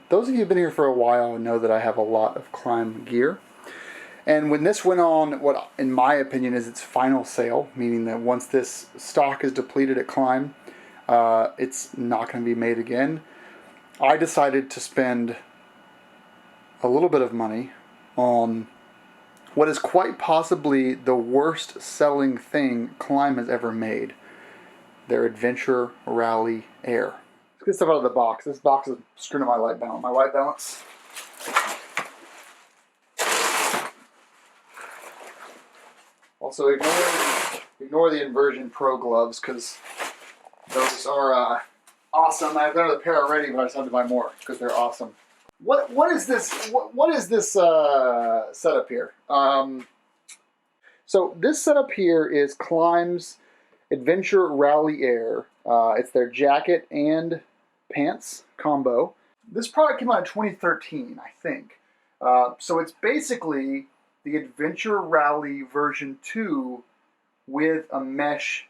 those of you who've been here for a while know that I have a lot of Klim gear. And when this went on, what in my opinion is its final sale, meaning that once this stock is depleted at Klim, it's not going to be made again, I decided to spend a little bit of money on what is quite possibly the worst selling thing Klim has ever made. Their Adventure Rally Air. Let's get stuff out of the box. This box is screwing up my light balance. Also, ignore the Inversion Pro gloves because those are awesome. I've got another pair already, but I just have to buy more because they're awesome. What is this? What is this setup here? So this setup here is Klim's Adventure Rally Air. It's their jacket and pants combo. This product came out in 2013, I think. So it's basically the Adventure Rally version 2 with a mesh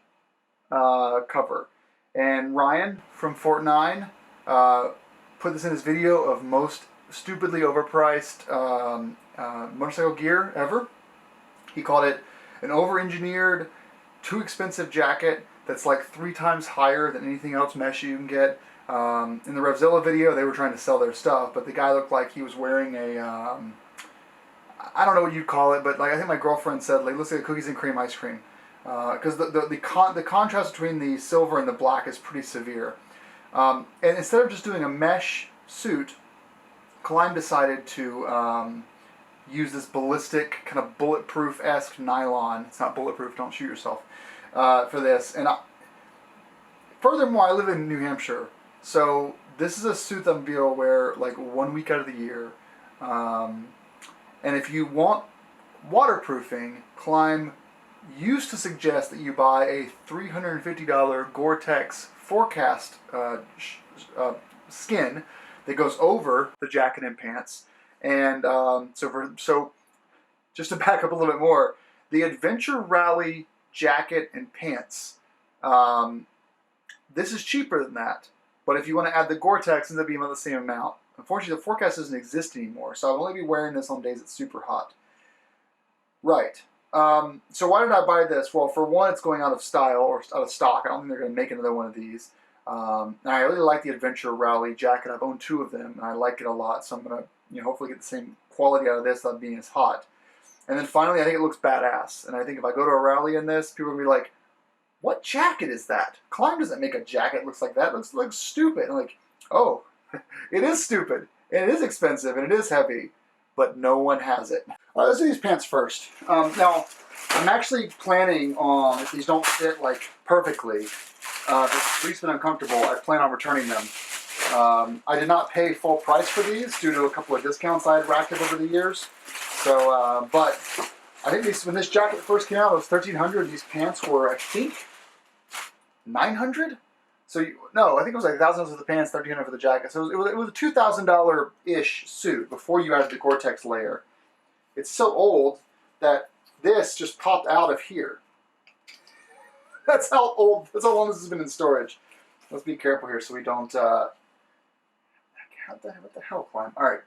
cover. And Ryan from Fort 9 put this in his video of most stupidly overpriced motorcycle gear ever. He called it an over-engineered, too expensive jacket that's like 3 times higher than anything else mesh you can get. In the Revzilla video, they were trying to sell their stuff, but the guy looked like he was wearing a, I don't know what you'd call it, but like I think my girlfriend said, like, looks like a cookies and cream ice cream. Because the contrast between the silver and the black is pretty severe. And instead of just doing a mesh suit, Klim decided to use this ballistic, kind of bulletproof-esque nylon. It's not bulletproof, don't shoot yourself, for this. And furthermore, I live in New Hampshire, so this is a suit that I'm going to wear like 1 week out of the year. And if you want waterproofing, Klim used to suggest that you buy a $350 Gore-Tex Forecast skin that goes over the jacket and pants. And so just to back up a little bit more, the Adventure Rally jacket and pants, this is cheaper than that. But if you want to add the Gore-Tex, it ends up being about the same amount. Unfortunately, the Forecast doesn't exist anymore, so I'll only be wearing this on days it's super hot. Right. So why did I buy this? Well, for one, it's going out of style, or out of stock. I don't think they're going to make another one of these. And I really like the Adventure Rally jacket. I've owned 2 of them, and I like it a lot, so I'm going to hopefully get the same quality out of this without being as hot. And then finally, I think it looks badass. And I think if I go to a rally in this, people will be like, what jacket is that? Klim doesn't make a jacket that looks like that. It looks like stupid. And I'm like, oh, it is stupid, and it is expensive, and it is heavy, but no one has it. All right, let's do these pants first. Now, I'm actually planning on, if these don't fit like perfectly, if it's at least been uncomfortable, I plan on returning them. I did not pay full price for these due to a couple of discounts I had racked up over the years. So, but I think when this jacket first came out, it was $1,300. These pants were, I think, $900. So no, I think it was like $1,000 for the pants, $1,300 for the jacket. So it was a $2,000-ish suit before you added the Gore-Tex layer. It's so old that this just popped out of here. That's how old. That's how long this has been in storage. Let's be careful here so we don't. What the hell, Klim? All right,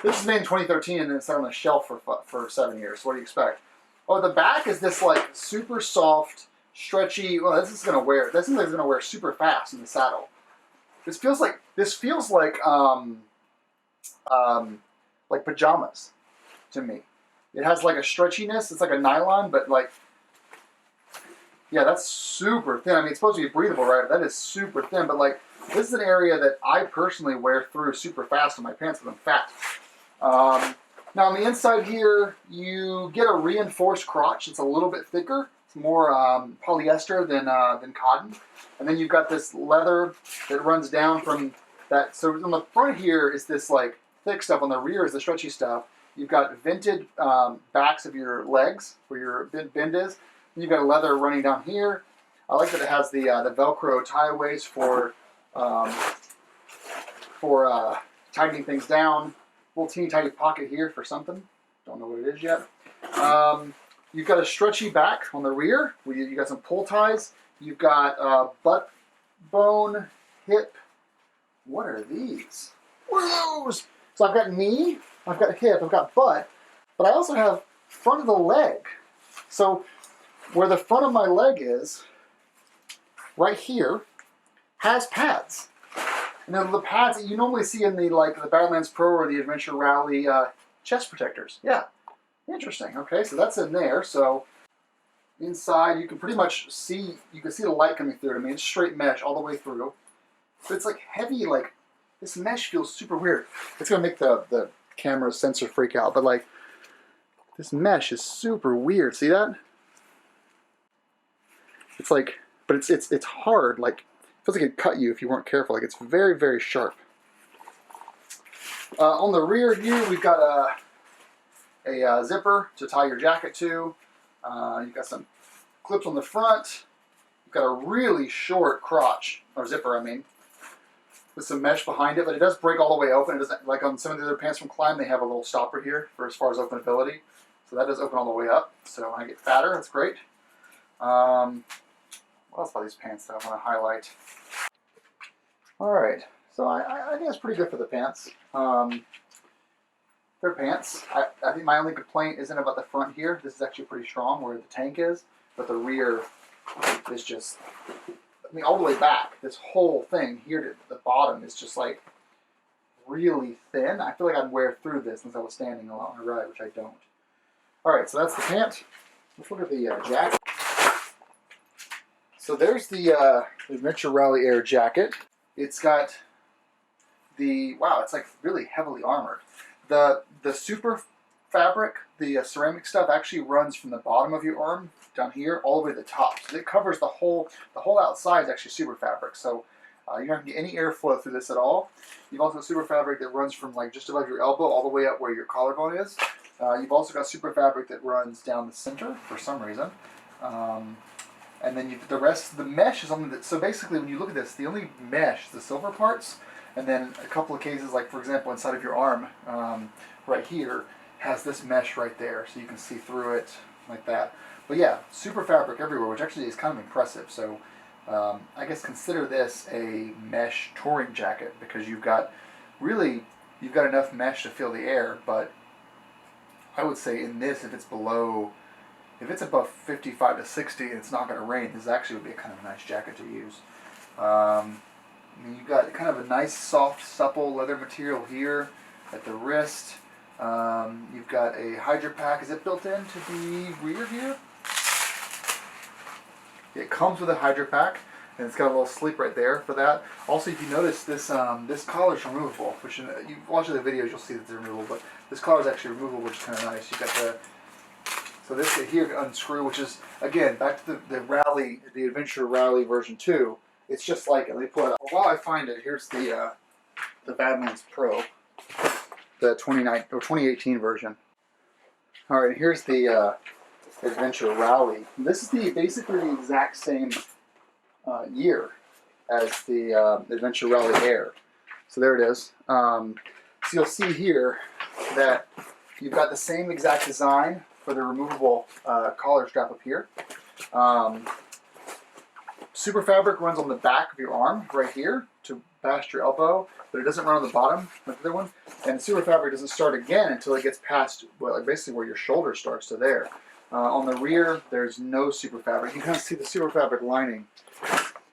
this is made in 2013 and it's on a shelf for 7 years. So what do you expect? Oh, the back is this like super soft, stretchy. Well, this is gonna wear. This is gonna wear super fast in the saddle. This feels like pajamas to me. It has like a stretchiness. It's like a nylon, but like, yeah, that's super thin. I mean, it's supposed to be breathable, right? That is super thin, but like, this is an area that I personally wear through super fast in my pants because I'm fat. Now on the inside here, you get a reinforced crotch. It's a little bit thicker. It's more polyester than cotton. And then you've got this leather that runs down from that. So on the front here is this like thick stuff. On the rear is the stretchy stuff. You've got vented backs of your legs where your bend is. And you've got leather running down here. I like that it has the Velcro tieaways for tightening things down. Little teeny tiny pocket here for something. Don't know what it is yet. You've got a stretchy back on the rear. You got some pull ties. You've got butt bone, hip. What are these? What are those? So I've got knee, I've got hip, I've got butt, but I also have front of the leg. So where the front of my leg is, right here, has pads. And then the pads that you normally see in the Badlands Pro or the Adventure Rally chest protectors. Yeah, interesting. Okay, so that's in there. So inside you can pretty much see, you can see the light coming through it. I mean, it's straight mesh all the way through. But it's like heavy, like this mesh feels super weird. It's gonna make the camera sensor freak out, but like this mesh is super weird. See that? It's like, but it's hard. Like it feels like it'd cut you if you weren't careful. Like it's very, very sharp. On the rear here, we've got a zipper to tie your jacket to. You've got some clips on the front. You've got a really short crotch, or zipper, I mean, with some mesh behind it, but it does break all the way open. It doesn't, like on some of the other pants from Klim, they have a little stopper here for as far as openability. So that does open all the way up. So when I get fatter, that's great. What else about these pants that I want to highlight? All right, so I think that's pretty good for the pants. They're pants. I think my only complaint isn't about the front here. This is actually pretty strong where the tank is, but the rear is just, I mean, all the way back. This whole thing here to the bottom is just like really thin. I feel like I'd wear through this since I was standing a lot on the ride, which I don't. All right, so that's the pant. Let's look at the jacket. So there's the Adventure Rally Air jacket. It's got the, wow, it's like really heavily armored. The super fabric, the ceramic stuff actually runs from the bottom of your arm down here all the way to the top. So it covers the whole outside is actually super fabric. So you're not going to get any airflow through this at all. You've also got super fabric that runs from like just above your elbow all the way up where your collarbone is. You've also got super fabric that runs down the center for some reason. And then the rest of the mesh is on the, so basically when you look at this, the only mesh, the silver parts, and then a couple of cases, like for example inside of your arm, right here, has this mesh right there, so you can see through it like that. But yeah, super fabric everywhere, which actually is kind of impressive. So I guess consider this a mesh touring jacket because you've got enough mesh to fill the air, but I would say in this, if it's above 55 to 60 and it's not going to rain, this actually would be a kind of nice jacket to use. You've got kind of a nice, soft, supple leather material here at the wrist. You've got a Hydro Pack. Is it built into the rear here? It comes with a Hydro Pack, and it's got a little sleep right there for that. Also, if you notice, this collar is removable, which you watch the videos, you'll see that it's removable, but this collar is actually removable, which is kind of nice. You've got so this here can unscrew, which is, again, back to the Adventure Rally version 2. It's just like it. Let me pull it up. While I find it, here's the Badlands Pro, the 2018 version. All right, here's the Adventure Rally. This is basically the exact same year as the Adventure Rally Air. So there it is. So you'll see here that you've got the same exact design for the removable collar strap up here. Super fabric runs on the back of your arm right here to past your elbow, but it doesn't run on the bottom like the other one. And super fabric doesn't start again until it gets past, well, basically where your shoulder starts to there. On the rear, there's no super fabric. You can kind of see the super fabric lining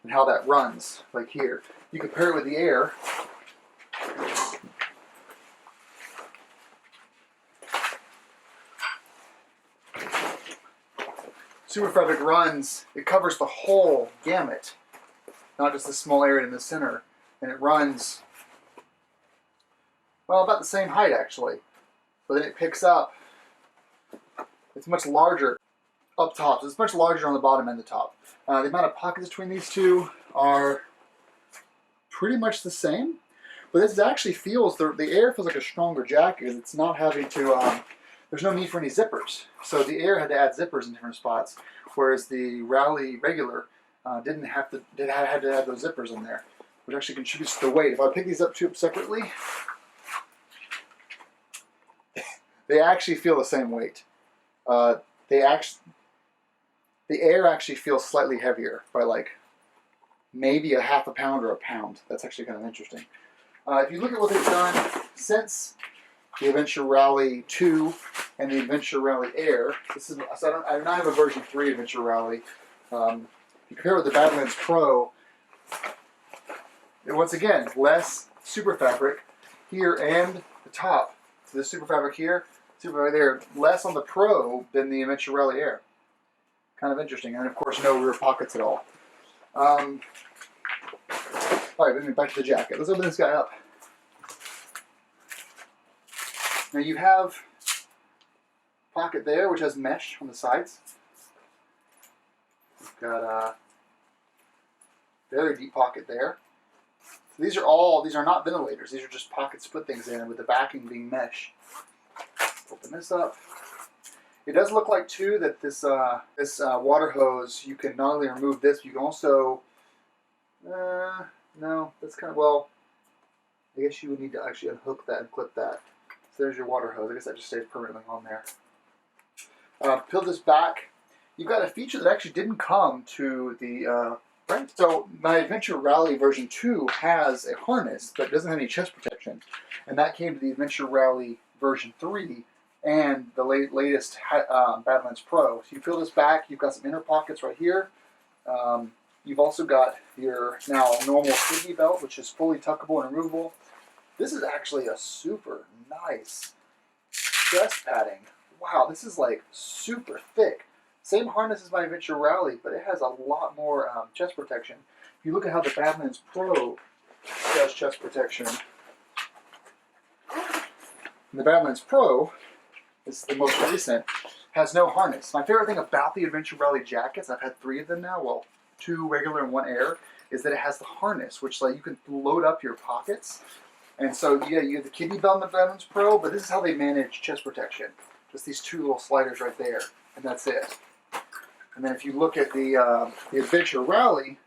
and how that runs, like here. You compare it with the Air. Super fabric runs, it covers the whole gamut, not just the small area in the center. And it runs, well, about the same height actually. But then it picks up, it's much larger up top. So it's much larger on the bottom and the top. The amount of pockets between these two are pretty much the same. But this actually feels, the Air feels like a stronger jacket. It's not having to, there's no need for any zippers. So the Air had to add zippers in different spots, whereas the Rally regular had to add those zippers in there, which actually contributes to the weight. If I pick these up two separately, they actually feel the same weight. The Air actually feels slightly heavier by like maybe a half a pound or a pound. That's actually kind of interesting. If you look at what they've done since the Adventure Rally 2 and the Adventure Rally Air, so I do not have a version 3 Adventure Rally. If you compare with the Badlands Pro, once again, less super fabric here and the top. So the super fabric here, super fabric there, less on the Pro than the Adventure Rally Air. Kind of interesting, and of course no rear pockets at all. All right, back to the jacket. Let's open this guy up. Now you have a pocket there, which has mesh on the sides. You've got a very deep pocket there. So these are not ventilators. These are just pockets to put things in, with the backing being mesh. Open this up. It does look like too that this water hose, you can not only remove this, but you can also. No, that's kind of, well, I guess you would need to actually unhook that and clip that. So there's your water hose. I guess that just stays permanently on there. Peel this back. You've got a feature that actually didn't come to the right. So my Adventure Rally version 2 has a harness, but it doesn't have any chest protection. And that came to the Adventure Rally version 3 and the latest Badlands Pro. So you peel this back. You've got some inner pockets right here. You've also got your now normal kidney belt, which is fully tuckable and removable. This is actually a super nice chest padding. Wow, this is like super thick. Same harness as my Adventure Rally, but it has a lot more chest protection. If you look at how the Badlands Pro does chest protection, the Badlands Pro, this is the most recent, has no harness. My favorite thing about the Adventure Rally jackets, I've had 3 of them now, well, 2 regular and 1 air, is that it has the harness, which like you can load up your pockets. And so yeah, you have the kidney belt in the Badlands Pro, but this is how they manage chest protection. Just these 2 little sliders right there, and that's it. And then if you look at the Adventure Rally,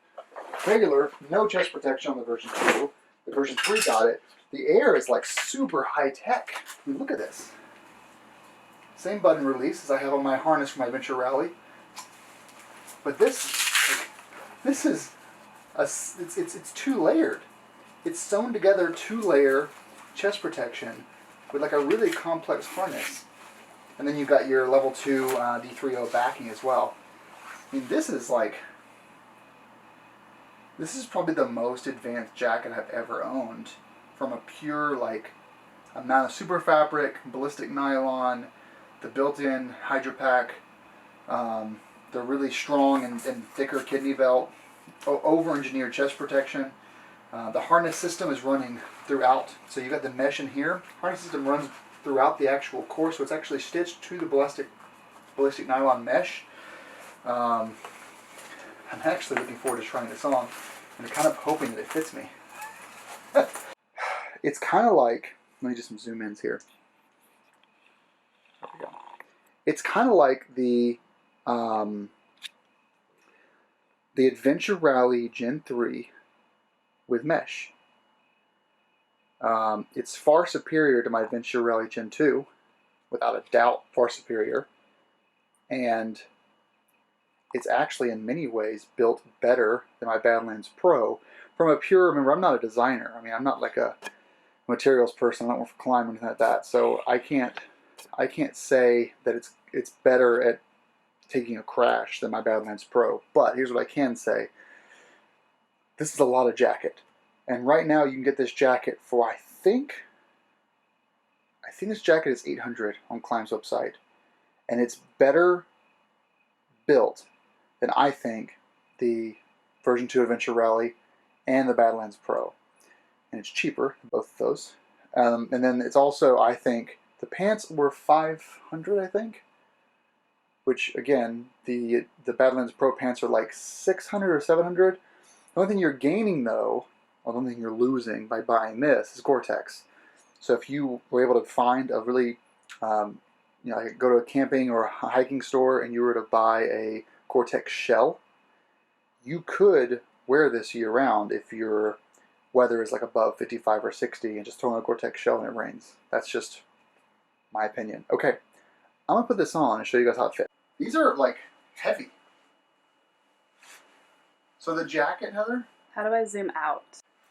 regular, no chest protection on the version 2. The version 3 got it. The air is like super high tech. I mean, look at this. Same button release as I have on my harness for my Adventure Rally. But this is it's 2 layered. It's sewn together 2-layer chest protection with like a really complex harness. And then you've got your level 2 D3O backing as well. I mean, this is probably the most advanced jacket I've ever owned, from a pure like amount of super fabric, ballistic nylon, the built-in Hydro Pack, the really strong and thicker kidney belt, over-engineered chest protection. The harness system is running throughout, so you've got the mesh in here. Harness system runs throughout the actual course, so it's actually stitched to the ballistic nylon mesh. I'm actually looking forward to trying this on, and I'm kind of hoping that it fits me. It's kind of like, let me just some zoom ins here. There we go. It's kind of like the Adventure Rally Gen 3 with mesh. It's far superior to my Adventure Rally Gen 2, without a doubt, far superior. And it's actually in many ways built better than my Badlands Pro. From a pure, remember, I'm not a designer. I mean, I'm not like a materials person. I don't work for Klim or anything like that. So I can't say that it's better at taking a crash than my Badlands Pro. But here's what I can say. This is a lot of jacket. And right now you can get this jacket for, I think this jacket is $800 on Klim's website. And it's better built than I think the version 2 Adventure Rally and the Badlands Pro. And it's cheaper than both of those. And then it's also, I think, the pants were $500, I think. Which, again, the Badlands Pro pants are like $600 or $700. The only thing you're gaining, though, or the only thing you're losing by buying this is Gore-Tex. So if you were able to find a really, like go to a camping or a hiking store and you were to buy a Gore-Tex shell, you could wear this year-round if your weather is like above 55 or 60 and just throw in a Gore-Tex shell and it rains. That's just my opinion. Okay, I'm going to put this on and show you guys how it fits. These are like heavy. So the jacket, Heather? How do I zoom out?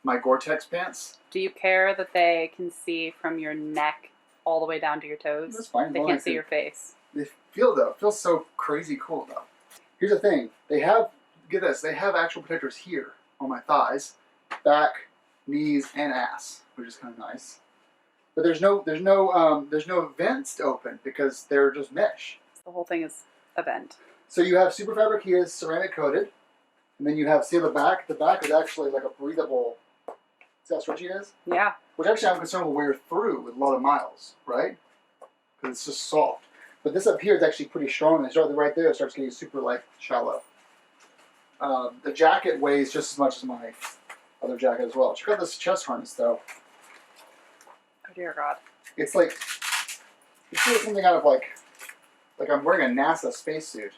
my Gore-Tex pants. Do you care that they can see from your neck all the way down to your toes? That's fine. They can't see your face. They feel so crazy cool though. Here's the thing. They have, get this, they have actual protectors here on my thighs, back, knees, and ass, which is kind of nice. But there's no vents to open because they're just mesh. The whole thing is a vent. So you have super fabric here, ceramic coated, and then you have, see the back? The back is actually like a breathable, see how stretchy it is? Yeah. Which actually I'm concerned will wear through with a lot of miles, right? Because it's just soft. But this up here is actually pretty strong. It's right there, it starts getting super like shallow. The jacket weighs just as much as my other jacket as well. Check out this chest harness though. Oh dear God. It's like, you feel something out of like I'm wearing a NASA spacesuit.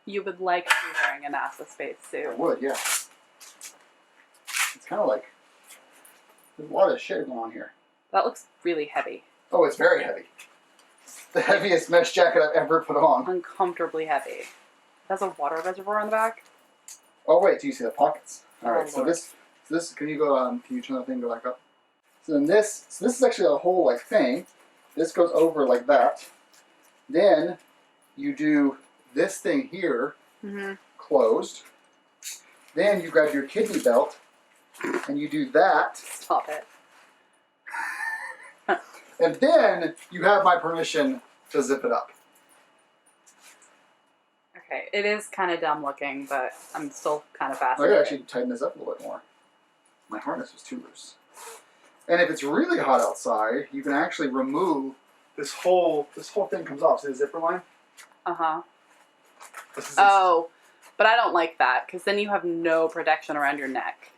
You would like to be wearing a NASA spacesuit. I would, yeah. It's kind of like, there's a lot of shit going on here. That looks really heavy. Oh, it's very heavy. The heaviest mesh jacket I've ever put on. Uncomfortably heavy. It has a water reservoir on the back. Oh wait, do you see the pockets? All right, so Lord. this, can you go, can you turn that thing, go back up? So then this is actually a whole like thing. This goes over like that. Then you do this thing here, closed. Then you grab your kidney belt and you do that. Stop it. And then you have my permission to zip it up. Okay, it is kind of dumb looking, but I'm still kind of I fascinated. gotta actually tighten this up a little bit more. My harness was too loose. And if it's really hot outside, you can actually remove this whole thing comes off. See the zipper line? Uh-huh. Oh, but I don't like that, because then you have no protection around your neck.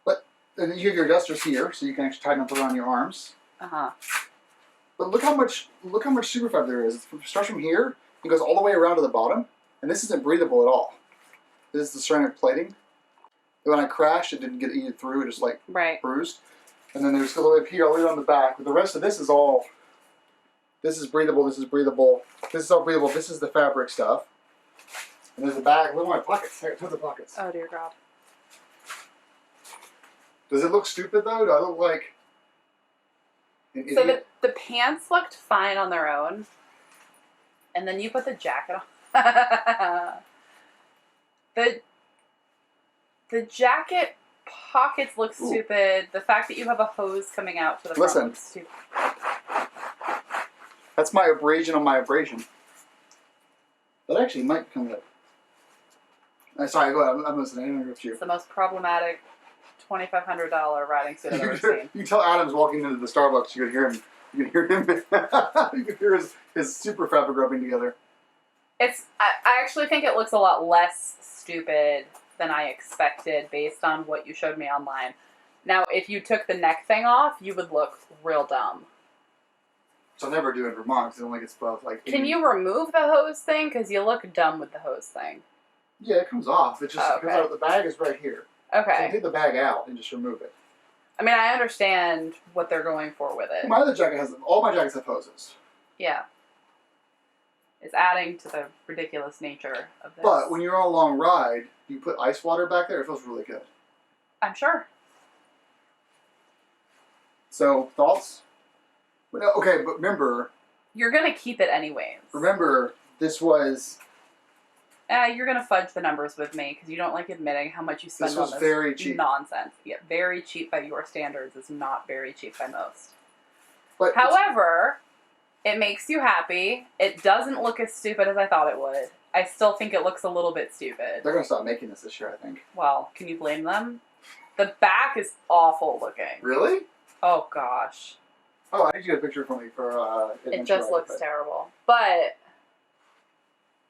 But then you have your adjusters here, so you can actually tighten up around your arms. Uh-huh. But look how much super fab there is. It starts from here, it goes all the way around to the bottom, and this isn't breathable at all. This is the ceramic plating. When I crashed, it didn't get eaten through, it just like bruised. And then there's all the way up here, all the way on the back. But the rest of this is all, this is breathable, this is breathable, this is all breathable, this is the fabric stuff. And there's the back, look at my pockets, I got tons of pockets. Oh dear God. Does it look stupid though? Do I look like an So idiot? the pants looked fine on their own, and then you put the jacket on. The jacket pockets look stupid. The fact that you have a hose coming out to the front looks stupid. That's my abrasion on my abrasion. That actually might come up. Sorry, go ahead. I'm listening. I didn't interrupt you. It's the most problematic $2,500 riding suit I've ever seen. You can tell Adam's walking into the Starbucks. You can hear him. You can hear him. You can hear his super fabric rubbing together. I actually think it looks a lot less stupid than I expected based on what you showed me online. Now, if you took the neck thing off, you would look real dumb. So I'll never do it in Vermont because it only gets above like 80. Can you remove the hose thing? Because you look dumb with the hose thing. Yeah, it comes off. It just comes out. The bag is right here. Okay. So you take the bag out and just remove it. I mean, I understand what they're going for with it. My other jacket has, all my jackets have hoses. Yeah. It's adding to the ridiculous nature of this. But when you're on a long ride, you put ice water back there, it feels really good. I'm sure. So, thoughts? Okay, but remember... You're going to keep it anyways. Remember, this was... You're going to fudge the numbers with me because you don't like admitting how much you spend on this. This was very cheap. Nonsense. Yeah, very cheap by your standards is not very cheap by most. But however, it makes you happy. It doesn't look as stupid as I thought it would. I still think it looks a little bit stupid. They're going to stop making this year, I think. Well, can you blame them? The back is awful looking. Really? Oh, gosh. Oh, I need you to get a picture for me for... it just looks terrible. But...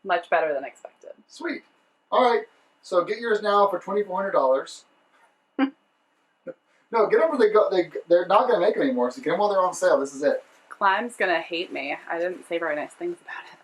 much better than expected. Sweet. All right. So get yours now for $2,400. No, get them where they go. They're not going to make them anymore. So get them while they're on sale. This is it. Klim's going to hate me. I didn't say very nice things about it.